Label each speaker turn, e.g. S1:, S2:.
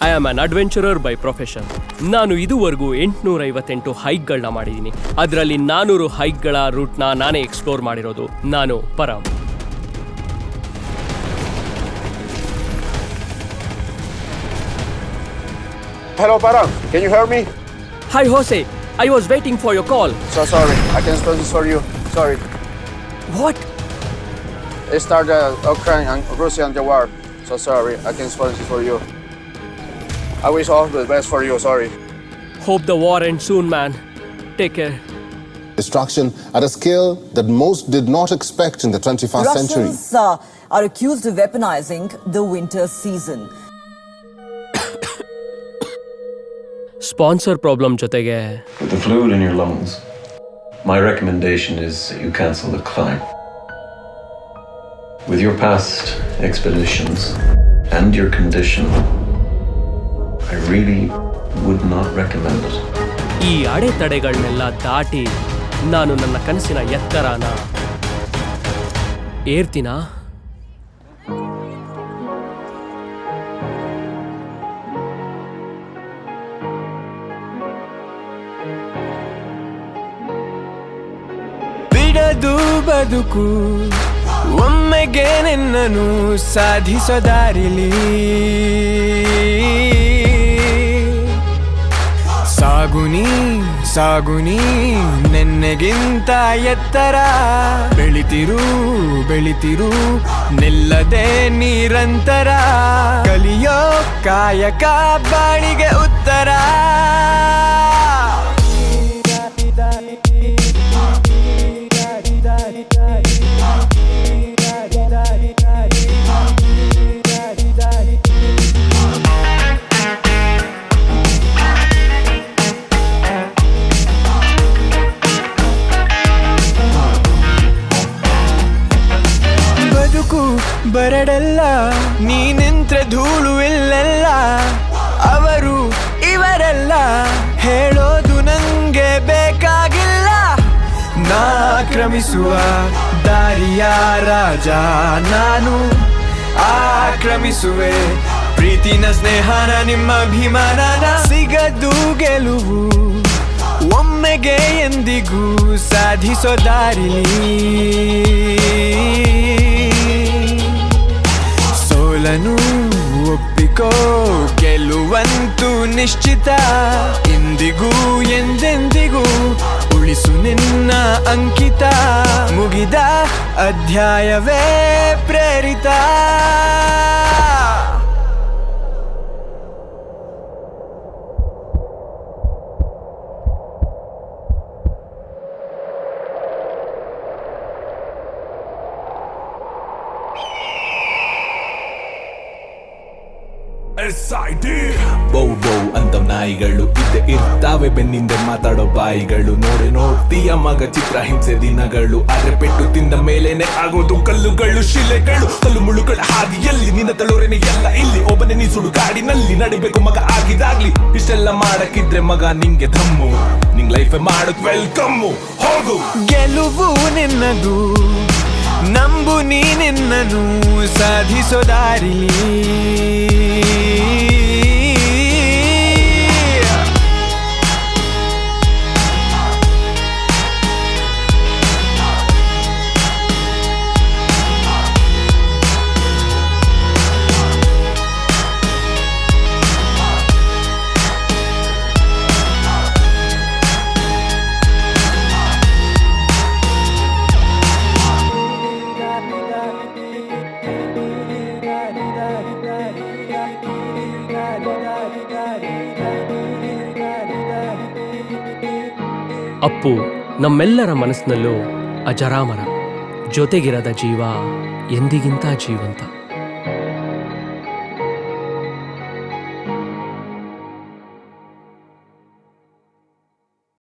S1: I am an adventurer by profession. ನಾನು ಇದುವರೆಗೂ 858 ಹೈಕ್ಗಳನ್ನ ಮಾಡಿದ್ದೀನಿ. ಅದರಲ್ಲಿ 400 ಹೈಕ್ಗಳ ರೂಟ್ನ ನಾನೇ ಎಕ್ಸ್ಪ್ಲೋರ್ ಮಾಡಿರೋದು. ನಾನು Param.
S2: Hello, Param. Can you hear me?
S1: Hi, Jose. I was waiting for your call.
S2: So sorry. I can spell this for you. Sorry.
S1: What?
S2: It started Ukraine and Russia and the war. So sorry. I can spell this for you. I wish all the best for you. Sorry.
S1: Hope the war ends soon, man. Take care.
S3: Destruction at a scale that most did not expect in the 21st century.
S4: Russians are accused of weaponizing the winter season.
S1: Sponsor problem ಜೊತೆಗೆ
S5: With the fluid in your lungs, my recommendation is that you cancel the climb. With your past expeditions and your condition, I really would not recommend it.
S1: ಈ ಅಡೆತಡೆಗಳನ್ನೆಲ್ಲ ದಾಟಿ ನಾನು ನನ್ನ ಕನಸಿನ ಎತ್ತರನ ಏರ್ತೀನಾ?
S6: ಬಿಡದು ಬದುಕು ಒಮ್ಮೆಗೆ ನಿನ್ನನು ಸಾಧಿಸೋ ದಾರಿಲಿ ಸಾಗುನಿ ನೆನ್ನೆಗಿಂತ ಎತ್ತರ ಬೆಳಿತಿರು ನಿಲ್ಲದೆ ನಿರಂತರ ಕಲಿಯೋ ಕಾಯಕ ಬಾಳಿಗೆ ಉತ್ತರ ಬರಡೆಲ್ಲ ನೀ ನಿಂತ್ರೆ ಧೂಳು ಇಲ್ಲೆಲ್ಲ ಅವರು ಇವರೆಲ್ಲ ಹೇಳೋದು ನಂಗೆ ಬೇಕಾಗಿಲ್ಲ. ನಾ ಕ್ರಮಿಸುವ ದಾರಿಯ ರಾಜ ನಾನು ಆಕ್ರಮಿಸುವೆ ಪ್ರೀತಿನ ಸ್ನೇಹನ ನಿಮ್ಮ ಅಭಿಮಾನನ. ಸಿಗದು ಗೆಲುವು ಒಮ್ಮೆಗೆ ಎಂದಿಗೂ ಸಾಧಿಸೋ ದಾರಿಲಿ ಸೋಲನು ಒಪ್ಪಿಕೋ ಗೆಲುವಂತೂ ನಿಶ್ಚಿತ. ಇಂದಿಗೂ ಎಂದೆಂದಿಗೂ ಉಳಿಸು ನಿನ್ನ ಅಂಕಿತ. ಮುಗಿದ ಅಧ್ಯಾಯವೇ ಪ್ರೇರಿತ.
S7: ಬೌ ಅಂತ ನಾಯಿಗಳು ಇದ್ದೆ ಇರ್ತಾವೆ ಬೆನ್ನಿಂದೆ ಮಾತಾಡೋ ಬಾಯಿಗಳು. ನೋಡ್ತೀಯ ಮಗ ಚಿತ್ರ ಹಿಂಸೆ ದಿನಗಳು. ಆದ್ರೆ ಪೆಟ್ಟು ತಿಂದ ಮೇಲೇನೆ ಆಗೋದು ಕಲ್ಲುಗಳು ಶಿಲೆಗಳು. ಕಲ್ಲು ಮುಳ್ಳುಗಳ ಹಾದಿಯಲ್ಲಿ ನಿನ್ನ ತಳೋರೆನೆ ಎಲ್ಲ ಇಲ್ಲಿ. ಒಬ್ಬನೇ ನೀ ಸುಡುಗಾಡಿನಲ್ಲಿ ನಡಿಬೇಕು ಮಗ ಆಗಿದಾಗ್ಲಿ. ಇಷ್ಟೆಲ್ಲ ಮಾಡಕ್ಕಿದ್ರೆ ಮಗ ನಿಂಗೆ ಧಮ್ಮು. ನಿಂಗ್ ಲೈಫ್ ಮಾಡೋದ್ ವೆಲ್ಕಮ್ಮು. ಹೋಗು
S6: ಗೆಲುವು ನಿನ್ನದು ನಂಬು ನೀ ನಿನ್ನನು ಸಾಧಿಸೋ ದಾರಿಲಿ.
S1: ಅಪ್ಪು ನಮ್ಮೆಲ್ಲರ ಮನಸ್ಸಿನಲ್ಲೂ ಅಜರಾಮರ. ಜೊತೆಗಿರದ ಜೀವ ಎಂದಿಗಿಂತ ಜೀವಂತ.